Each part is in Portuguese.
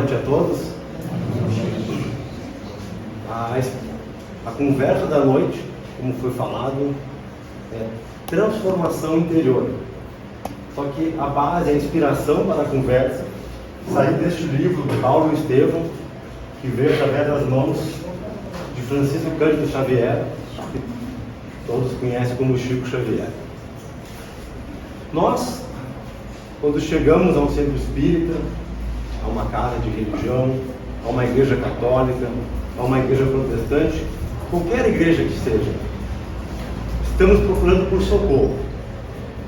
noite a todos. A conversa da noite, como foi falado, é transformação interior. Só que a base, a inspiração para a conversa, saiu deste livro de Paulo Estevão, que veio através das mãos de Francisco Cândido Xavier, que todos conhecem como Chico Xavier. Nós, quando chegamos a um centro espírita, a uma casa de religião, a uma igreja católica, a uma igreja protestante, qualquer igreja que seja, estamos procurando por socorro.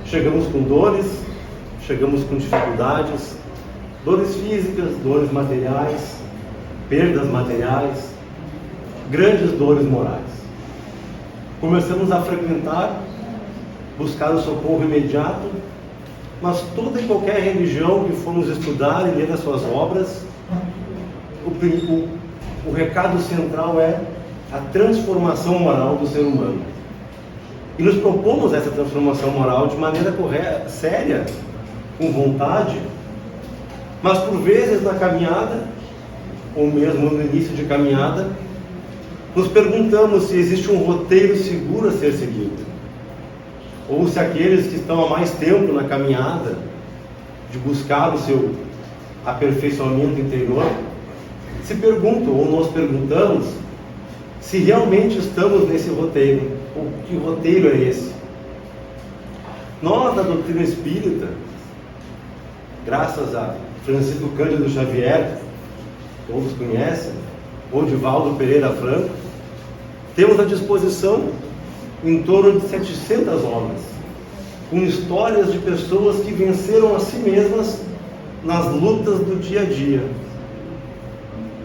Chegamos com dores, chegamos com dificuldades, dores físicas, dores materiais, perdas materiais, grandes dores morais. Começamos a frequentar, buscar o socorro imediato, mas toda e qualquer religião que formos estudar e ler as suas obras, o recado central é a transformação moral do ser humano. E nos propomos essa transformação moral de maneira correta, séria, com vontade, mas por vezes na caminhada, ou mesmo no início de caminhada, nos perguntamos se existe um roteiro seguro a ser seguido, ou se aqueles que estão há mais tempo na caminhada, de buscar o seu aperfeiçoamento interior, se perguntam ou nos perguntamos se realmente estamos nesse roteiro, ou que roteiro é esse. Nós, da doutrina espírita, graças a Francisco Cândido Xavier, todos conhecem, ou Divaldo Pereira Franco, temos à disposição em torno de 700 obras, com histórias de pessoas que venceram a si mesmas nas lutas do dia a dia.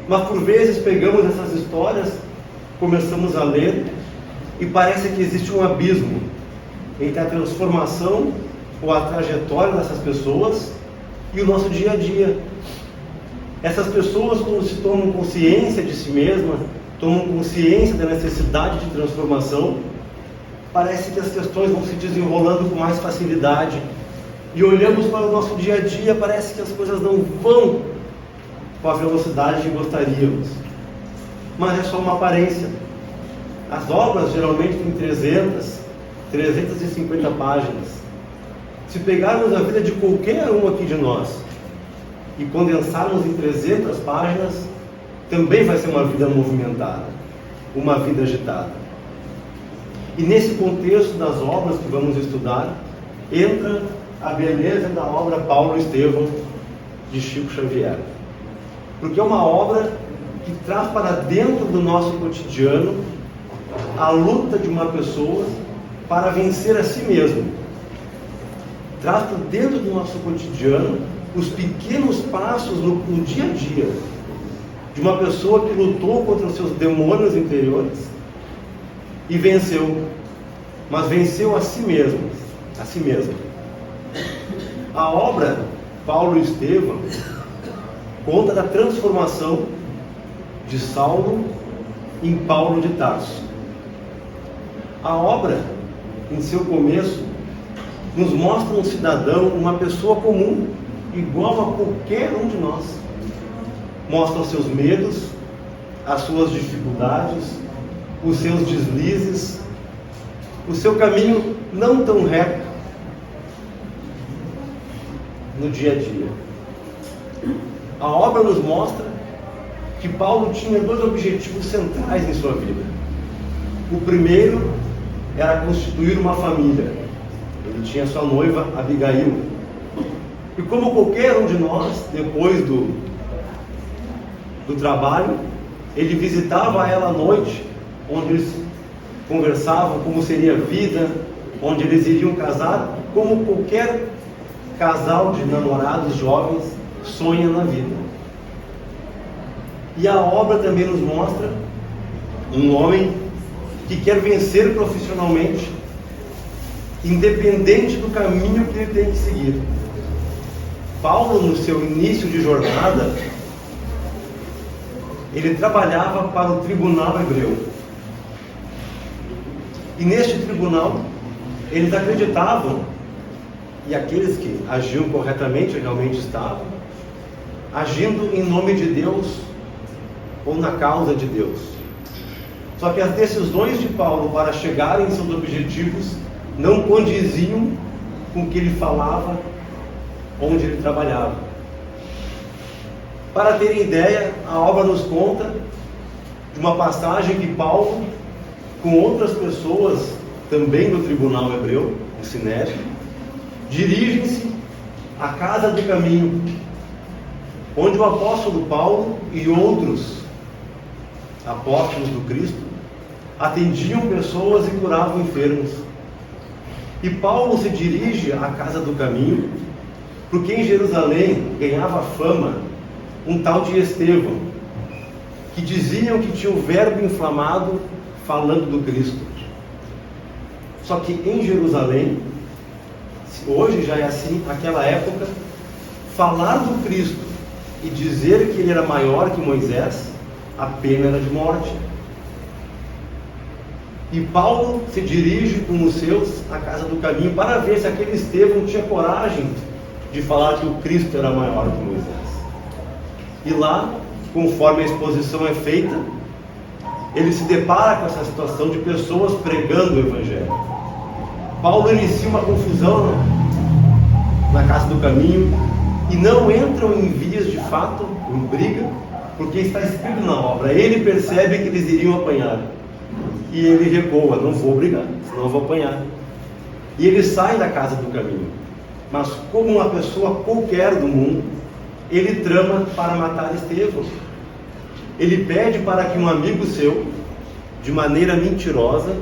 Mas por vezes pegamos essas histórias, começamos a ler e parece que existe um abismo entre a transformação ou a trajetória dessas pessoas e o nosso dia a dia. Essas pessoas, quando se tomam consciência de si mesmas, tomam consciência da necessidade de transformação, parece que as questões vão se desenrolando com mais facilidade. E olhamos para o nosso dia a dia, parece que as coisas não vão com a velocidade que gostaríamos. Mas é só uma aparência. As obras geralmente têm 350 páginas. Se pegarmos a vida de qualquer um aqui de nós e condensarmos em 300 páginas, também vai ser uma vida movimentada, uma vida agitada. E nesse contexto das obras que vamos estudar, entra a beleza da obra Paulo Estevão, de Chico Xavier. Porque é uma obra que traz para dentro do nosso cotidiano a luta de uma pessoa para vencer a si mesmo. Traz para dentro do nosso cotidiano os pequenos passos no dia a dia de uma pessoa que lutou contra os seus demônios interiores e venceu, mas venceu a si mesmo, a si mesmo. A obra Paulo Estevão conta da transformação de Saulo em Paulo de Tarso. A obra, em seu começo, nos mostra um cidadão, uma pessoa comum, igual a qualquer um de nós. Mostra os seus medos, as suas dificuldades, os seus deslizes, o seu caminho não tão reto no dia a dia. A obra nos mostra que Paulo tinha dois objetivos centrais em sua vida. O primeiro era constituir uma família. Ele tinha sua noiva Abigail. E como qualquer um de nós, depois do trabalho, ele visitava ela à noite, onde eles conversavam como seria a vida, onde eles iriam casar, como qualquer casal de namorados jovens sonha na vida. E a obra também nos mostra um homem que quer vencer profissionalmente, independente do caminho que ele tem que seguir. Paulo, no seu início de jornada, ele trabalhava para o tribunal hebreu. E neste tribunal, eles acreditavam, e aqueles que agiam corretamente realmente estavam, agindo em nome de Deus ou na causa de Deus. Só que as decisões de Paulo para chegarem em seus objetivos não condiziam com o que ele falava, onde ele trabalhava. Para terem ideia, a obra nos conta de uma passagem que Paulo, com outras pessoas, também do tribunal hebreu, o Sinédrio, dirigem-se à casa do caminho, onde o apóstolo Paulo e outros apóstolos do Cristo atendiam pessoas e curavam enfermos. E Paulo se dirige à casa do caminho, porque em Jerusalém ganhava fama um tal de Estevão, que diziam que tinha o verbo inflamado falando do Cristo. Só que em Jerusalém, hoje já é assim, naquela época, falar do Cristo e dizer que ele era maior que Moisés, a pena era de morte. E Paulo se dirige com os seus à casa do caminho para ver se aquele Estevão tinha coragem de falar que o Cristo era maior que Moisés. E lá, conforme a exposição é feita, ele se depara com essa situação de pessoas pregando o Evangelho. Paulo inicia uma confusão na casa do caminho e não entram em vias de fato, em briga, porque está escrito na obra. Ele percebe que eles iriam apanhar e ele recua: não vou brigar, senão eu vou apanhar. E ele sai da casa do caminho, mas como uma pessoa qualquer do mundo, ele trama para matar Estevão. Ele pede para que um amigo seu, de maneira mentirosa,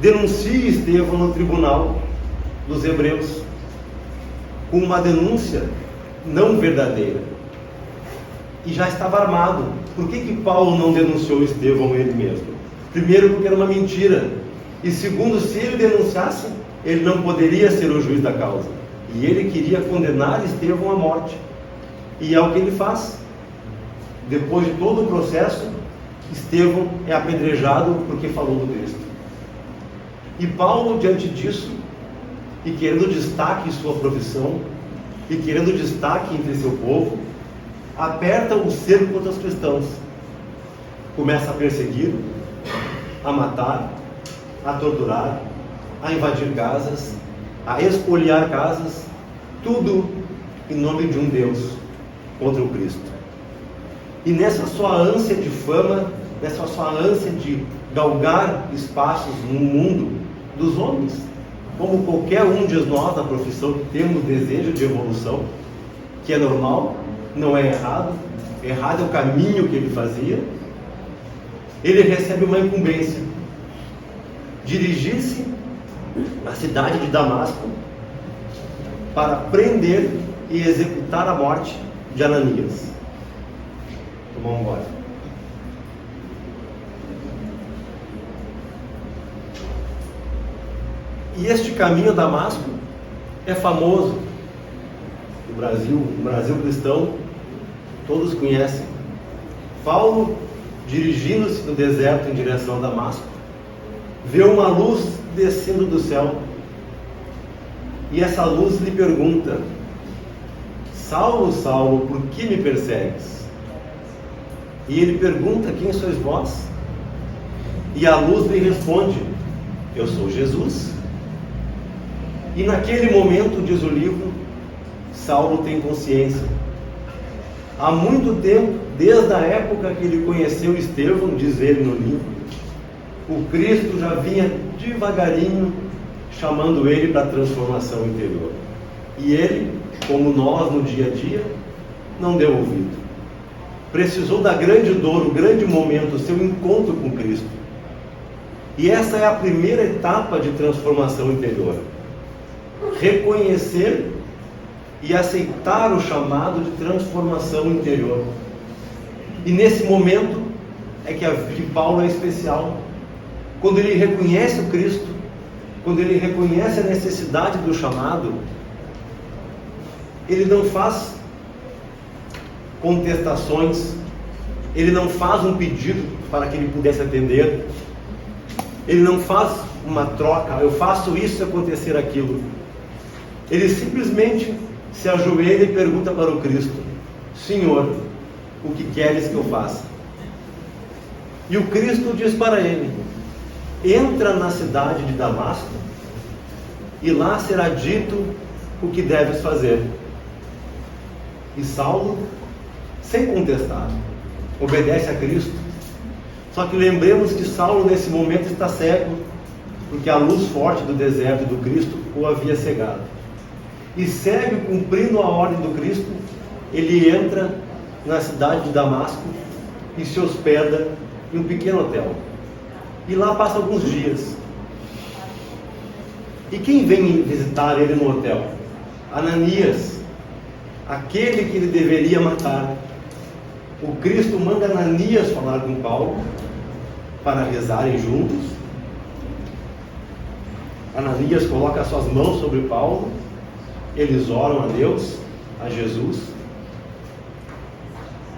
denuncie Estevão no tribunal dos hebreus, com uma denúncia não verdadeira. E já estava armado. Por que Paulo não denunciou Estevão ele mesmo? Primeiro, porque era uma mentira. E segundo, se ele denunciasse, ele não poderia ser o juiz da causa. E ele queria condenar Estevão à morte. E é o que ele faz. Depois de todo o processo, Estevão é apedrejado porque falou do Cristo. E Paulo, diante disso, e querendo destaque em sua profissão, e querendo destaque entre seu povo, aperta o cerco contra os cristãos. Começa a perseguir, a matar, a torturar, a invadir casas, a espoliar casas, tudo em nome de um Deus contra o Cristo. E nessa sua ânsia de fama, nessa sua ânsia de galgar espaços no mundo dos homens, como qualquer um de nós na profissão que temos desejo de evolução, que é normal, não é errado, errado é o caminho que ele fazia, ele recebe uma incumbência: dirigir-se à cidade de Damasco para prender e executar a morte de Ananias. Vamos embora. E este caminho a Damasco é famoso no Brasil cristão, todos conhecem. Paulo, dirigindo-se no deserto em direção a Damasco, vê uma luz descendo do céu, e essa luz lhe pergunta: Saulo, Saulo, por que me persegues? E ele pergunta: quem sois vós? E a luz lhe responde: eu sou Jesus. E naquele momento, diz o livro, Saulo tem consciência. Há muito tempo, desde a época que ele conheceu Estevão, diz ele no livro, o Cristo já vinha devagarinho chamando ele para a transformação interior. E ele, como nós no dia a dia, não deu ouvido. Precisou da grande dor, o grande momento, o seu encontro com Cristo. E essa é a primeira etapa de transformação interior. Reconhecer e aceitar o chamado de transformação interior. E nesse momento é que Paulo é especial. Quando ele reconhece o Cristo, quando ele reconhece a necessidade do chamado, ele não faz contestações, ele não faz um pedido para que ele pudesse atender, ele não faz uma troca: eu faço isso e acontecer aquilo. Ele simplesmente se ajoelha e pergunta para o Cristo: Senhor, o que queres que eu faça? E o Cristo diz para ele: entra na cidade de Damasco, e lá será dito o que deves fazer. E Saulo, sem contestar, obedece a Cristo. Só que lembremos que Saulo nesse momento está cego, porque a luz forte do deserto do Cristo o havia cegado. E cego, cumprindo a ordem do Cristo, ele entra na cidade de Damasco e se hospeda em um pequeno hotel. E lá passa alguns dias. E quem vem visitar ele no hotel? Ananias, aquele que ele deveria matar. O Cristo manda Ananias falar com Paulo para rezarem juntos. Ananias coloca suas mãos sobre Paulo, eles oram a Deus, a Jesus,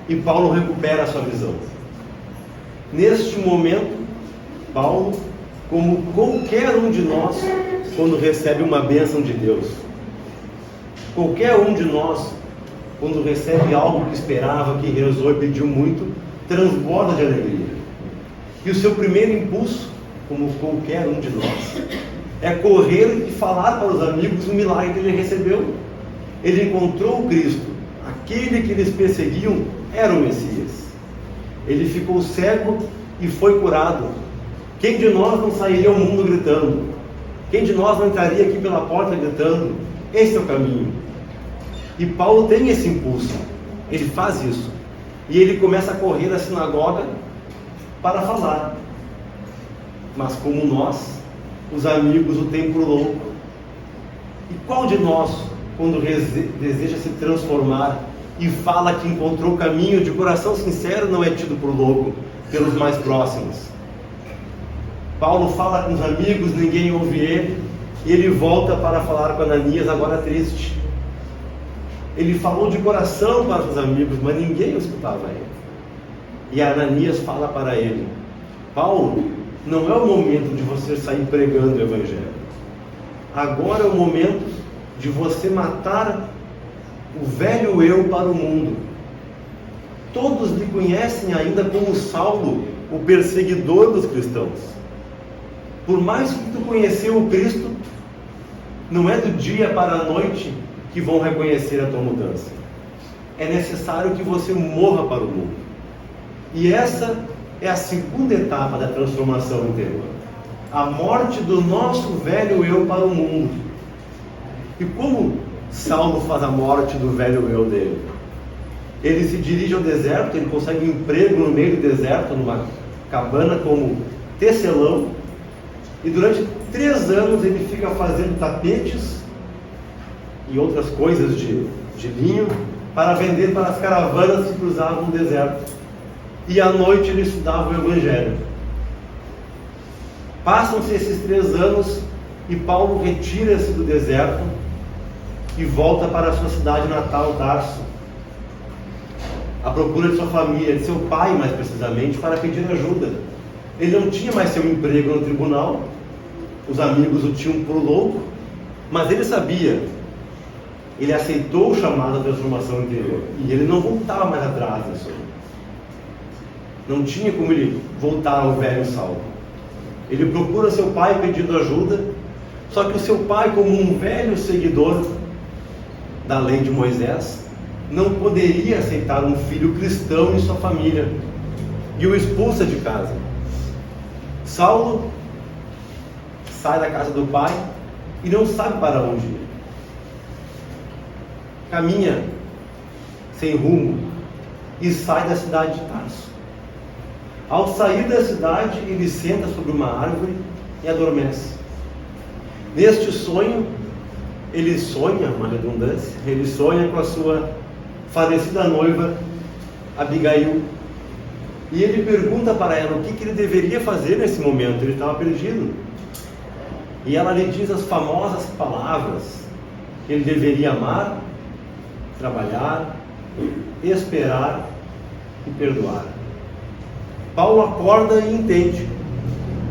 e Paulo recupera a sua visão. Neste momento, Paulo, como qualquer um de nós, quando recebe uma bênção de Deus, qualquer um de nós, quando recebe algo que esperava, que rezou e pediu muito, transborda de alegria. E o seu primeiro impulso, como qualquer um de nós, é correr e falar para os amigos o milagre que ele recebeu. Ele encontrou o Cristo, aquele que eles perseguiam era o Messias. Ele ficou cego e foi curado. Quem de nós não sairia ao mundo gritando? Quem de nós não entraria aqui pela porta gritando: esse é o caminho? E Paulo tem esse impulso, ele faz isso, e ele começa a correr da sinagoga para falar. Mas como nós, os amigos o têm por louco. E qual de nós, quando deseja se transformar e fala que encontrou o caminho de coração sincero, não é tido por louco pelos mais próximos? Paulo fala com os amigos, ninguém ouve ele, e ele volta para falar com Ananias, agora triste. Ele falou de coração para os amigos, mas ninguém escutava ele. E Ananias fala para ele: Paulo, não é o momento de você sair pregando o Evangelho. Agora é o momento de você matar o velho eu para o mundo. Todos lhe conhecem ainda como Saulo, o perseguidor dos cristãos. Por mais que tu conheceu o Cristo, não é do dia para a noite que vão reconhecer a tua mudança. É necessário que você morra para o mundo. E essa é a segunda etapa da transformação interior. A morte do nosso velho eu para o mundo. E como Saulo faz a morte do velho eu dele? Ele se dirige ao deserto, ele consegue um emprego no meio do deserto, numa cabana como tecelão, e durante 3 anos ele fica fazendo tapetes e outras coisas de linho para vender para as caravanas que cruzavam o deserto. E à noite ele estudava o Evangelho. Passam-se esses 3 anos e Paulo retira-se do deserto e volta para a sua cidade natal, Tarso, à procura de sua família, de seu pai mais precisamente, para pedir ajuda. Ele não tinha mais seu emprego no tribunal, os amigos o tinham por louco, mas ele sabia, ele aceitou o chamado da transformação interior, e ele não voltava mais atrás disso. Não tinha como ele voltar ao velho Saulo. Ele procura seu pai pedindo ajuda, só que o seu pai, como um velho seguidor da lei de Moisés, não poderia aceitar um filho cristão em sua família, e o expulsa de casa. Saulo sai da casa do pai e não sabe para onde ir. Caminha sem rumo e sai da cidade de Tarso. Ao sair da cidade, ele senta sobre uma árvore e adormece. Neste sonho, ele sonha, uma redundância, ele sonha com a sua falecida noiva, Abigail. E ele pergunta para ela o que ele deveria fazer nesse momento. Ele estava perdido. E ela lhe diz as famosas palavras que ele deveria amar, trabalhar, esperar e perdoar. Paulo acorda e entende.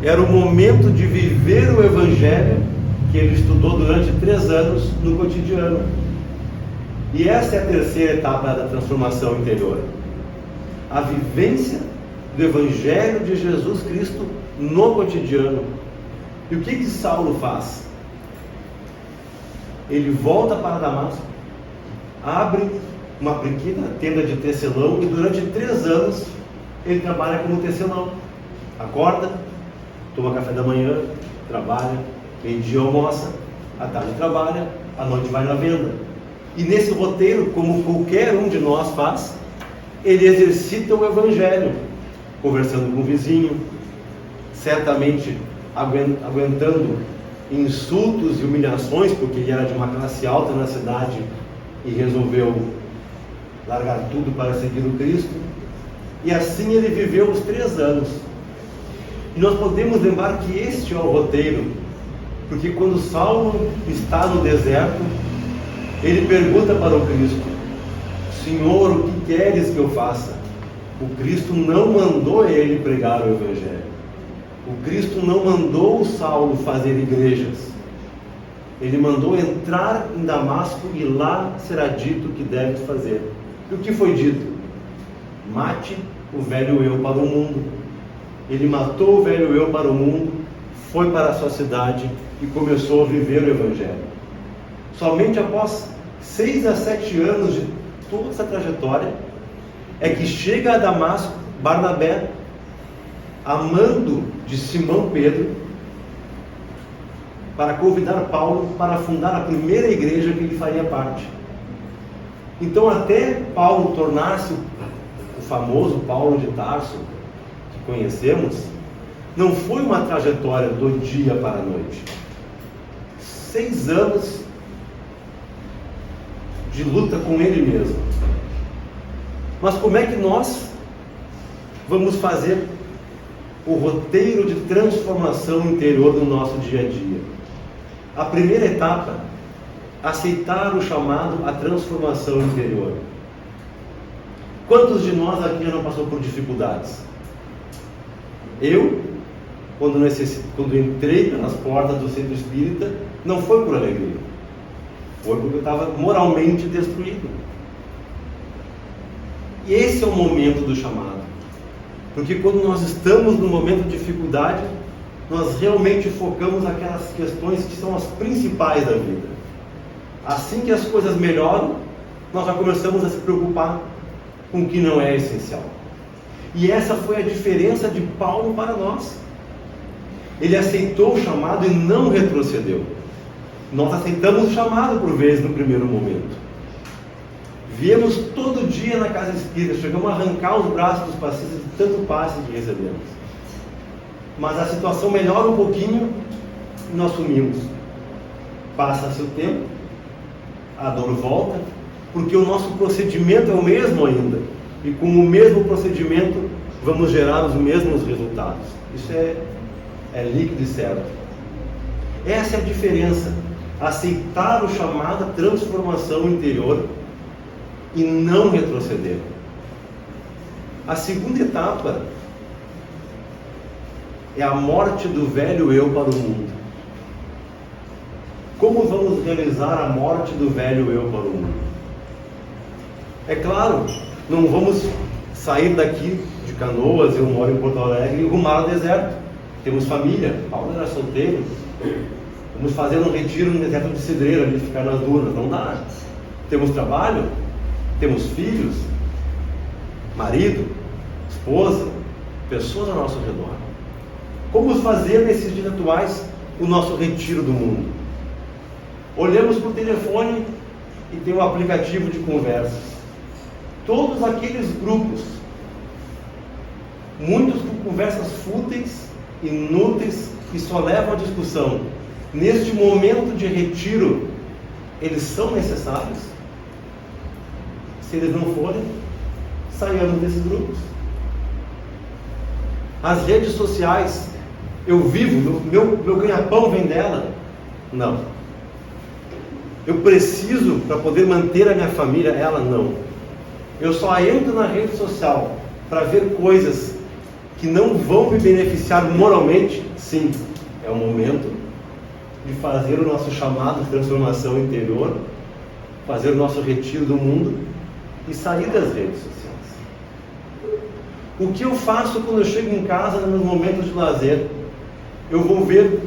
Era o momento de viver o Evangelho que ele estudou durante 3 anos no cotidiano. E essa é a terceira etapa da transformação interior. A vivência do Evangelho de Jesus Cristo no cotidiano. E o que Saulo faz? Ele volta para Damasco, abre uma pequena tenda de tecelão e durante 3 anos ele trabalha como tecelão. Acorda, toma café da manhã, trabalha, meio-dia almoça, à tarde trabalha, à noite vai na venda. E nesse roteiro, como qualquer um de nós faz, ele exercita o Evangelho, conversando com o vizinho, certamente aguentando insultos e humilhações, porque ele era de uma classe alta na cidade e resolveu largar tudo para seguir o Cristo. E assim ele viveu os 3 anos. E nós podemos lembrar que este é o roteiro, porque quando Saulo está no deserto, ele pergunta para o Cristo: Senhor, o que queres que eu faça? O Cristo não mandou ele pregar o Evangelho. O Cristo não mandou o Saulo fazer igrejas. Ele mandou entrar em Damasco e lá será dito o que deve fazer. E o que foi dito? Mate o velho eu para o mundo. Ele matou o velho eu para o mundo, foi para a sua cidade e começou a viver o Evangelho. Somente após 6 a 7 anos de toda essa trajetória é que chega a Damasco Barnabé, amando de Simão Pedro, para convidar Paulo para fundar a primeira igreja que ele faria parte. Então, até Paulo tornar-se o famoso Paulo de Tarso que conhecemos, não foi uma trajetória do dia para a noite. 6 anos de luta com ele mesmo. Mas como é que nós vamos fazer o roteiro de transformação interior do nosso dia a dia? A primeira etapa, aceitar o chamado à transformação interior. Quantos de nós aqui já não passou por dificuldades? Eu, quando entrei pelas portas do centro espírita, não foi por alegria. Foi porque eu estava moralmente destruído. E esse é o momento do chamado. Porque quando nós estamos no momento de dificuldade, nós realmente focamos naquelas questões que são as principais da vida. Assim que as coisas melhoram, nós já começamos a se preocupar com o que não é essencial. E essa foi a diferença de Paulo para nós. Ele aceitou o chamado e não retrocedeu. Nós aceitamos o chamado por vezes no primeiro momento. Viemos todo dia na casa espírita, chegamos a arrancar os braços dos passistas de tanto passe que recebemos. Mas a situação melhora um pouquinho e nós sumimos. Passa-se o tempo, a dor volta, porque o nosso procedimento é o mesmo ainda. E com o mesmo procedimento vamos gerar os mesmos resultados. Isso é líquido e certo. Essa é a diferença. Aceitar o chamado à transformação interior e não retroceder. A segunda etapa é a morte do velho eu para o mundo. Como vamos realizar a morte do velho eu para o mundo? É claro, não vamos sair daqui de Canoas, eu moro em Porto Alegre, e rumar ao deserto. Temos família, Paulo era solteiro. Vamos fazer um retiro no deserto de Cidreira, ali ficar nas dunas, não dá. Temos trabalho, temos filhos, marido, esposa, pessoas ao nosso redor. Como fazer nesses dias atuais o nosso retiro do mundo? Olhamos para o telefone e tem um aplicativo de conversas. Todos aqueles grupos, muitos com conversas fúteis, inúteis, que só levam à discussão. Neste momento de retiro, eles são necessários? Se eles não forem, saiamos desses grupos. As redes sociais, eu vivo, meu ganha-pão vem dela? Não. Eu preciso para poder manter a minha família? Ela não. Eu só entro na rede social para ver coisas que não vão me beneficiar moralmente? Sim, é o momento de fazer o nosso chamado de transformação interior fazer o nosso retiro do mundo e sair das redes sociais. O que eu faço quando eu chego em casa nos meus momentos de lazer? Eu vou ver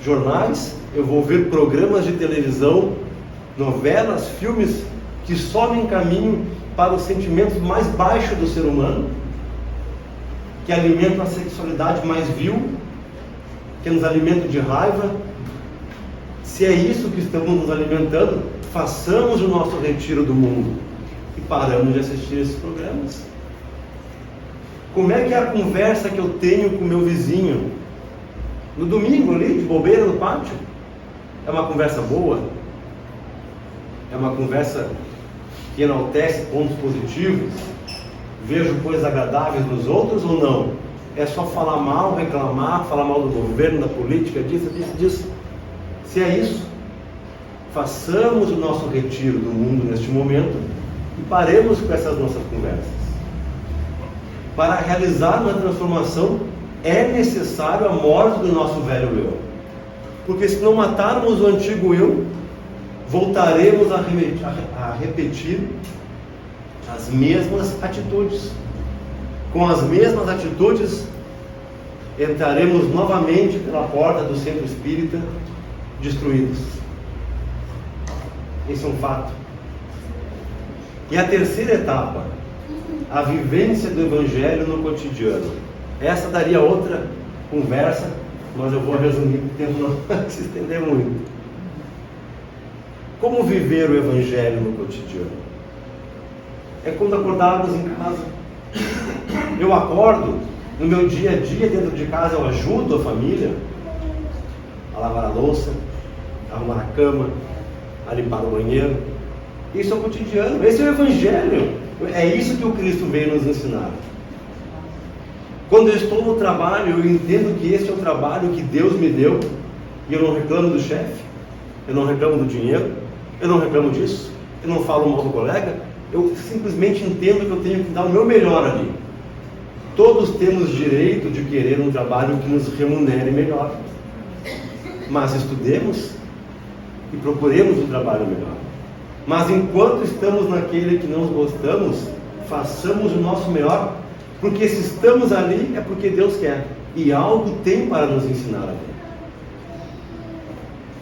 jornais, eu vou ver programas de televisão, novelas, filmes que só me encaminham para os sentimentos mais baixos do ser humano, que alimentam a sexualidade mais vil, que nos alimentam de raiva. Se é isso que estamos nos alimentando, façamos o nosso retiro do mundo e paramos de assistir esses programas. Como é que é a conversa que eu tenho com o meu vizinho no domingo ali, de bobeira no pátio? É uma conversa boa? É uma conversa que enaltece pontos positivos? Vejo coisas agradáveis nos outros ou não? É só falar mal, reclamar, falar mal do governo, da política, disso. Se é isso, façamos o nosso retiro do mundo neste momento e paremos com essas nossas conversas. Para realizar uma transformação, é necessário a morte do nosso velho eu. Porque se não matarmos o antigo eu, voltaremos a repetir as mesmas atitudes. Com as mesmas atitudes, entraremos novamente pela porta do centro espírita destruídos. Esse é um fato. E a terceira etapa, a vivência do Evangelho no cotidiano. Essa daria outra conversa, mas eu vou resumir, porque o tempo não vai se estender muito. Como viver o Evangelho no cotidiano? É quando acordarmos em casa. Eu acordo, no meu dia a dia dentro de casa eu ajudo a família a lavar a louça, a arrumar a cama, a limpar o banheiro. Isso é o cotidiano, esse é o Evangelho. É isso que o Cristo veio nos ensinar. Quando eu estou no trabalho, eu entendo que esse é o trabalho que Deus me deu, e eu não reclamo do chefe, eu não reclamo do dinheiro, eu não reclamo disso, eu não falo mal do colega, eu simplesmente entendo que eu tenho que dar o meu melhor ali. Todos temos direito de querer um trabalho que nos remunere melhor, mas estudemos e procuremos um trabalho melhor. Mas enquanto estamos naquele que não gostamos, façamos o nosso melhor, porque se estamos ali é porque Deus quer, e algo tem para nos ensinar ali.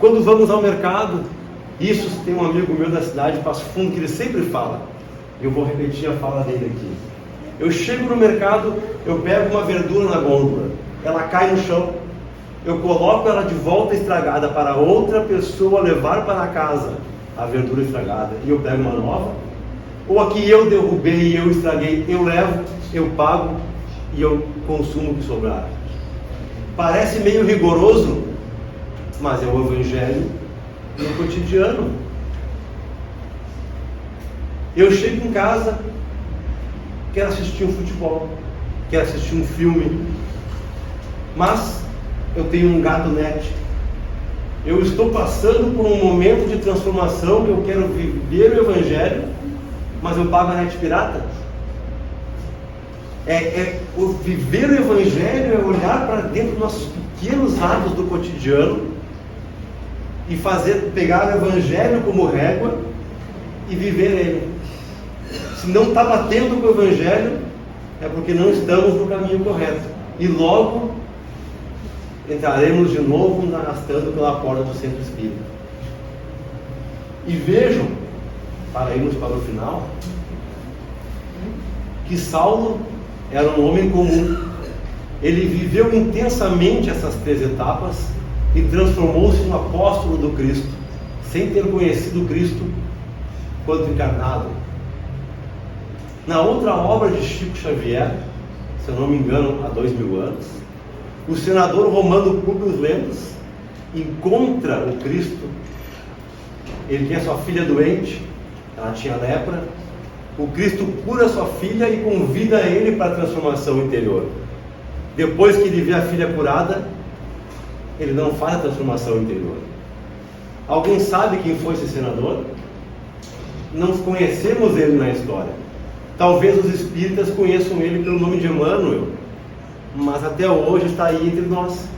Quando vamos ao mercado, isso tem um amigo meu da cidade, Passo Fundo, que ele sempre fala, eu vou repetir a fala dele aqui. Eu chego no mercado, eu pego uma verdura na gôndola, ela cai no chão, eu coloco ela de volta estragada para outra pessoa levar para casa a verdura estragada, e eu pego uma nova, ou a que eu derrubei e eu estraguei, eu levo, eu pago e eu consumo o que sobrar. Parece meio rigoroso, mas é o Evangelho no cotidiano. Eu chego em casa, quero assistir um futebol, quero assistir um filme, mas eu tenho um gato net. Eu estou passando por um momento de transformação, eu quero viver o Evangelho, mas eu pago a net pirata. O viver o Evangelho é olhar para dentro dos nossos pequenos atos do cotidiano e pegar o Evangelho como régua e viver ele. Se não está batendo com o Evangelho, é porque não estamos no caminho correto. E logo entraremos de novo arrastando pela porta do centro espírita. E vejam, para irmos para o final, que Saulo era um homem comum. Ele viveu intensamente essas 3 etapas e transformou-se no apóstolo do Cristo, sem ter conhecido Cristo quando encarnado. Na outra obra de Chico Xavier, se eu não me engano, há 2000 anos, o senador romano Públio Lentulus encontra o Cristo. Ele tinha sua filha doente, ela tinha lepra. O Cristo cura sua filha e convida ele para a transformação interior. Depois que ele vê a filha curada, ele não faz a transformação interior. Alguém sabe quem foi esse senador? Não conhecemos ele na história. Talvez os espíritas conheçam ele pelo nome de Emmanuel, mas até hoje está aí entre nós.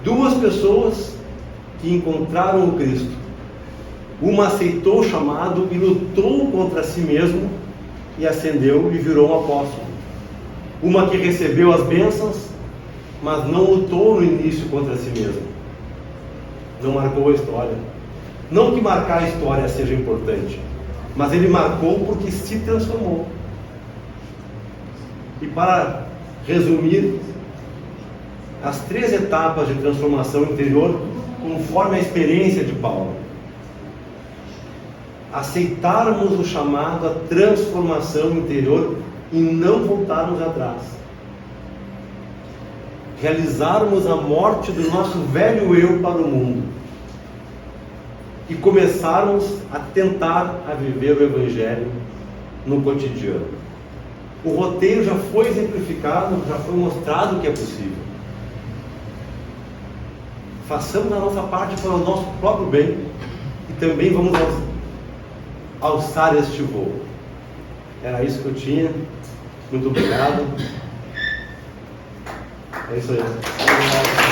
2 pessoas que encontraram o Cristo Uma aceitou o chamado e lutou contra si mesmo e ascendeu e virou um apóstolo. Uma que recebeu as bênçãos, mas não lutou no início contra si mesmo. Não marcou a história. Não que marcar a história seja importante, mas ele marcou porque se transformou. E para resumir, as 3 etapas de transformação interior, conforme a experiência de Paulo: aceitarmos o chamado à transformação interior e não voltarmos atrás, realizarmos a morte do nosso velho eu para o mundo e começarmos a tentar a viver o Evangelho no cotidiano. O roteiro já foi exemplificado, já foi mostrado que é possível. Façamos a nossa parte para o nosso próprio bem e também vamos alçar este voo. Era isso que eu tinha. Muito obrigado. É isso aí.